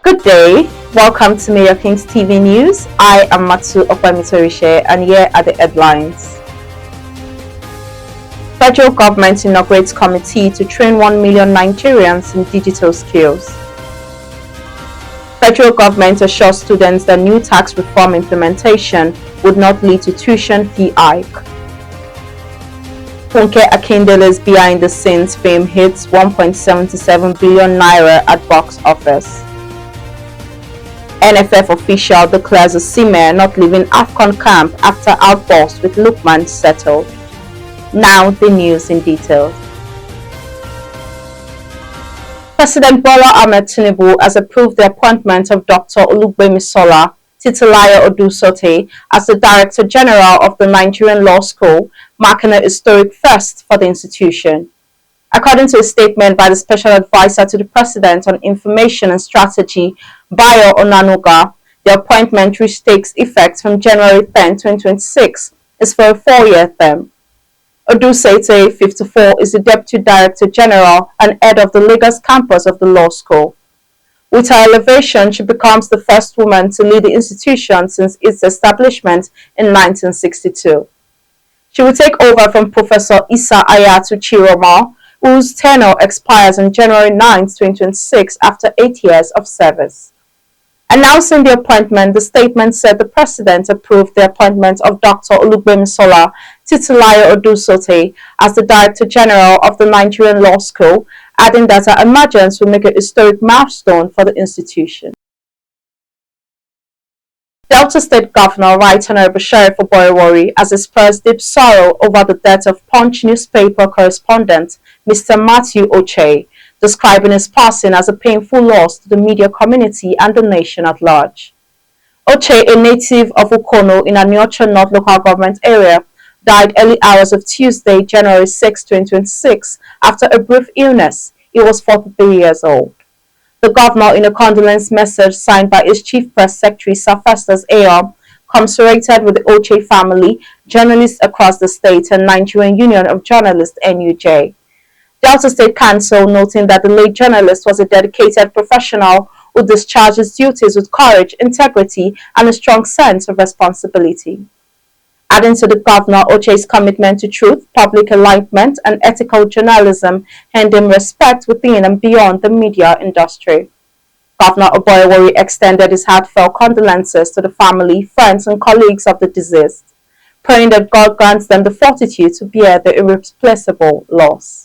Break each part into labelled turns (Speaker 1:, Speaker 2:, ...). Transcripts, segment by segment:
Speaker 1: Good day, welcome to Mayor King's TV News. I am Matsu Okwamitorishe and here are the headlines. Federal government inaugurates committee to train 1 million Nigerians in digital skills. Federal government assures students that new tax reform implementation would not lead to tuition fee hike. Funke Akindele's behind the scenes fame hits 1.77 billion naira at box office. NFF official declares Akume not leaving AFCON camp after outburst with Lukman settled. Now the news in detail. President Bola Ahmed Tinubu has approved the appointment of Dr. Olugbemisola Titilayo Odusote as the Director General of the Nigerian Law School, marking a historic first for the institution. According to a statement by the Special Advisor to the President on Information and Strategy, Bayo Onanuga, the appointment, which takes effect from January 10, 2026, is for a 4-year term. Odusate, 54, is the Deputy Director General and head of the Lagos campus of the law school. With her elevation, she becomes the first woman to lead the institution since its establishment in 1962. She will take over from Professor Isa Ayatu Chiroma, whose tenure expires on January 9, 2026 after 8 years of service. Announcing the appointment, the statement said the President approved the appointment of Dr. Olugbemisola Titilayo Odusote as the Director General of the Nigerian Law School, adding that her emergence will make a historic milestone for the institution. Delta State Governor Right Honorable Sheriff Oboyewori has expressed deep sorrow over the death of Punch newspaper correspondent Mr. Matthew Oche, describing his passing as a painful loss to the media community and the nation at large. Oche, a native of Ukono in Aniocha North local government area, died early hours of Tuesday, January 6, 2026, after a brief illness. He was 43 years old. The governor, in a condolence message signed by his chief press secretary, Sir Festus Ayo, commiserated with the Oche family, journalists across the state, and Nigerian Union of Journalists (NUJ). Delta State Council, noting that the late journalist was a dedicated professional who discharged his duties with courage, integrity, and a strong sense of responsibility. Adding to the governor, Oche's commitment to truth, public enlightenment, and ethical journalism earned him respect within and beyond the media industry. Governor Oboyewori extended his heartfelt condolences to the family, friends, and colleagues of the deceased, praying that God grants them the fortitude to bear the irreplaceable loss.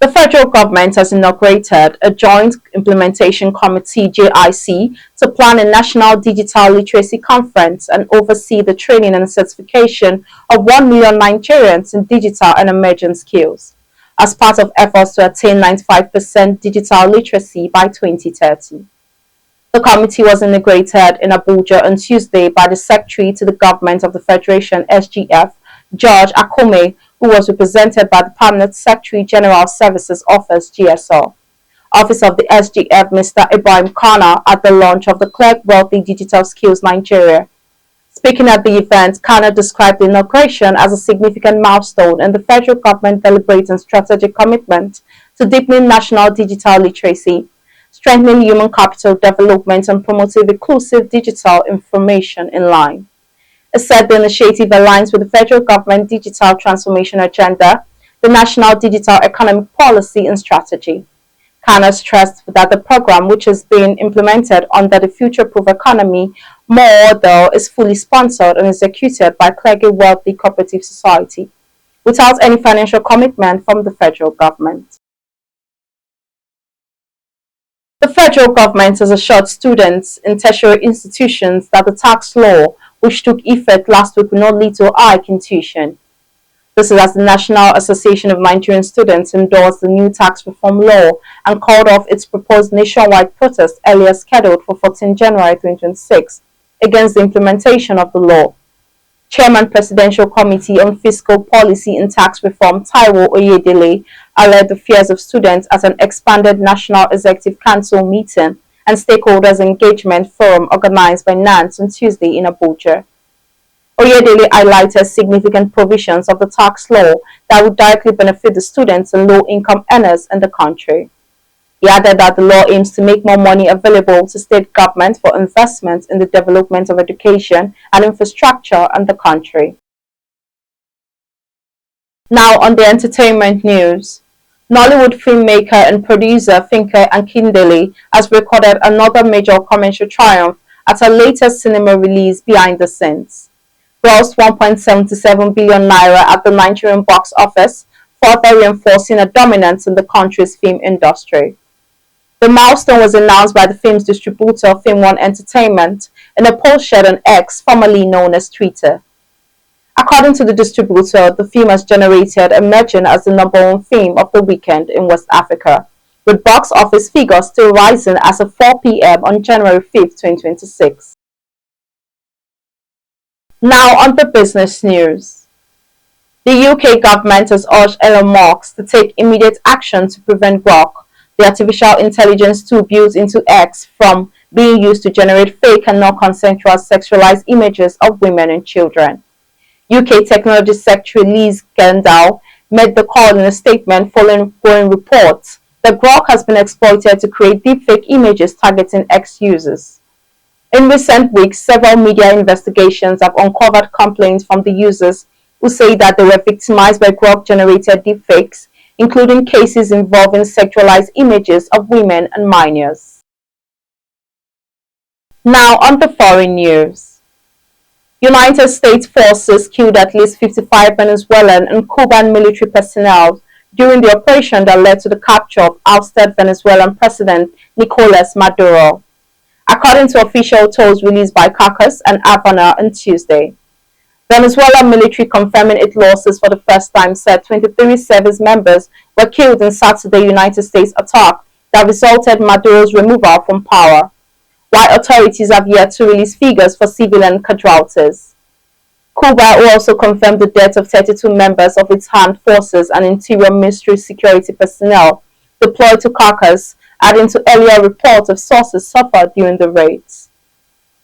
Speaker 1: The federal government has inaugurated a Joint Implementation Committee (JIC) to plan a national digital literacy conference and oversee the training and certification of 1 million Nigerians in digital and emerging skills, as part of efforts to attain 95% digital literacy by 2030. The committee was inaugurated in Abuja on Tuesday by the Secretary to the Government of the Federation (SGF), George Akume, who was represented by the Permanent Secretary General Services Office (GSO), Office of the SGF, Mr. Ibrahim Kana, at the launch of the ClergyWealth Digital Skills Nigeria. Speaking at the event, Kana described the inauguration as a significant milestone in the federal government deliberate and strategic commitment to deepening national digital literacy, strengthening human capital development, and promoting inclusive digital information in line. It said the initiative aligns with the federal government digital transformation agenda, the national digital economic policy and strategy. Kana stressed that the program, which is being implemented under the future-proof economy model, is fully sponsored and executed by ClergyWealth Cooperative Society, without any financial commitment from the federal government. The federal government has assured students in tertiary institutions that the tax law, which took effect last week, will not lead to a hike in tuition. This is as the National Association of Nigerian Students endorsed the new tax reform law and called off its proposed nationwide protest earlier scheduled for 14 January 2026 against the implementation of the law. Chairman Presidential Committee on Fiscal Policy and Tax Reform Taiwo Oyedele allayed the fears of students at an expanded National Executive Council meeting and stakeholders engagement forum organized by NANS on Tuesday in Abuja. Oyedele highlighted significant provisions of the tax law that would directly benefit the students and low-income earners in the country. He added that the law aims to make more money available to state governments for investment in the development of education and infrastructure in the country. Now on the entertainment news. Nollywood filmmaker and producer Funke Akindele has recorded another major commercial triumph at her latest cinema release, Behind the Scenes. Grossed 1.77 billion naira at the Nigerian box office, further reinforcing a dominance in the country's film industry. The milestone was announced by the film's distributor, Film One Entertainment, in a post shared on X, formerly known as Twitter. According to the distributor, the film has generated emerging as the #1 film of the weekend in West Africa, with box office figures still rising as of 4 p.m. on January 5, 2026. Now on the business news. The UK government has urged Elon Musk to take immediate action to prevent Grok, the artificial intelligence tool built into X, from being used to generate fake and non-consensual sexualized images of women and children. UK Technology Secretary Liz Gendau made the call in a statement following growing reports that Grok has been exploited to create deepfake images targeting X users. In recent weeks, several media investigations have uncovered complaints from the users who say that they were victimized by Grok-generated deepfakes, including cases involving sexualized images of women and minors. Now on the foreign news. United States forces killed at least 55 Venezuelan and Cuban military personnel during the operation that led to the capture of ousted Venezuelan President Nicolas Maduro, according to official tolls released by Caracas and Havana on Tuesday. Venezuela military, confirming its losses for the first time, said 23 service members were killed in Saturday United States attack that resulted in Maduro's removal from power, while authorities have yet to release figures for civilian casualties. Cuba also confirmed the death of 32 members of its armed forces and Interior Ministry security personnel deployed to Caracas, adding to earlier reports of sources suffered during the raids.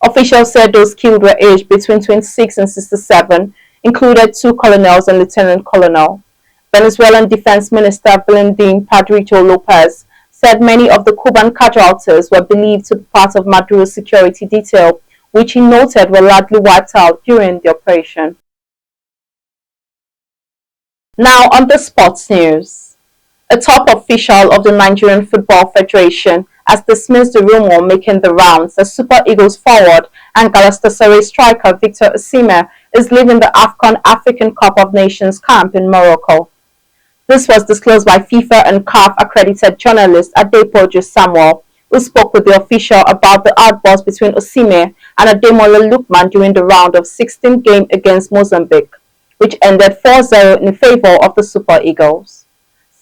Speaker 1: Officials said those killed were aged between 26 and 67, included 2 colonels and lieutenant colonel. Venezuelan Defense Minister Valentin Padrito Lopez said many of the Cuban casualties were believed to be part of Maduro's security detail, which he noted were largely wiped out during the operation. Now on the sports news. A top official of the Nigerian Football Federation has dismissed the rumor making the rounds that Super Eagles forward and Galatasaray striker Victor Osimhen is leaving the AFCON African Cup of Nations camp in Morocco. This was disclosed by FIFA and CAF accredited journalist Adepoju Samuel, who spoke with the official about the outburst between Osimhen and Ademola Lookman during the round of 16 game against Mozambique, which ended 4-0 in favor of the Super Eagles.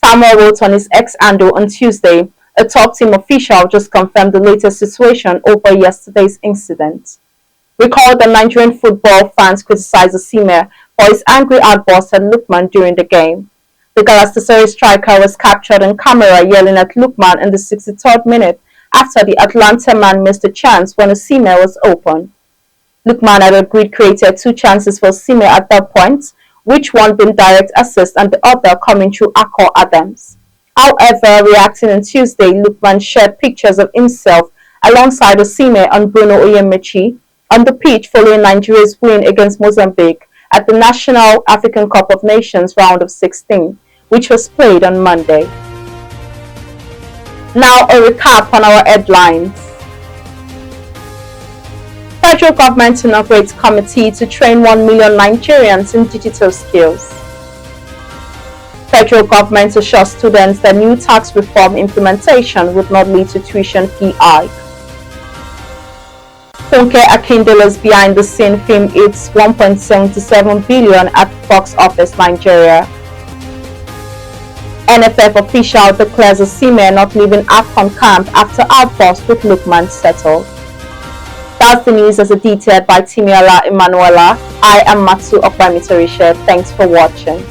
Speaker 1: Samuel wrote on his X handle on Tuesday, a top team official just confirmed the latest situation over yesterday's incident. Recall that Nigerian football fans criticized Osimhen for his angry outburst at Lookman during the game. The Galatasaray striker was captured on camera yelling at Lookman in the 63rd minute after the Atlanta man missed a chance when Osimhen was open. Lookman had agreed created 2 chances for Osimhen at that point, which one being direct assist and the other coming through Akor Adams. However, reacting on Tuesday, Lookman shared pictures of himself alongside Osimhen and Bruno Oyemachi on the pitch following Nigeria's win against Mozambique at the National African Cup of Nations round of 16, which was played on Monday. Now a recap on our headlines. Federal government inaugurates committee to train 1 million Nigerians in digital skills. Federal government assures students that new tax reform implementation would not lead to tuition fee hike. Funke Akindele's behind-the-scene film hits 1.77 billion at box office Nigeria. NFF official declares Osimhen not leaving AFCON camp after outburst with Lookman settled. That's the news as detailed by Timiola Emanuela. I am Matsu Okbamitorisha. Thanks for watching.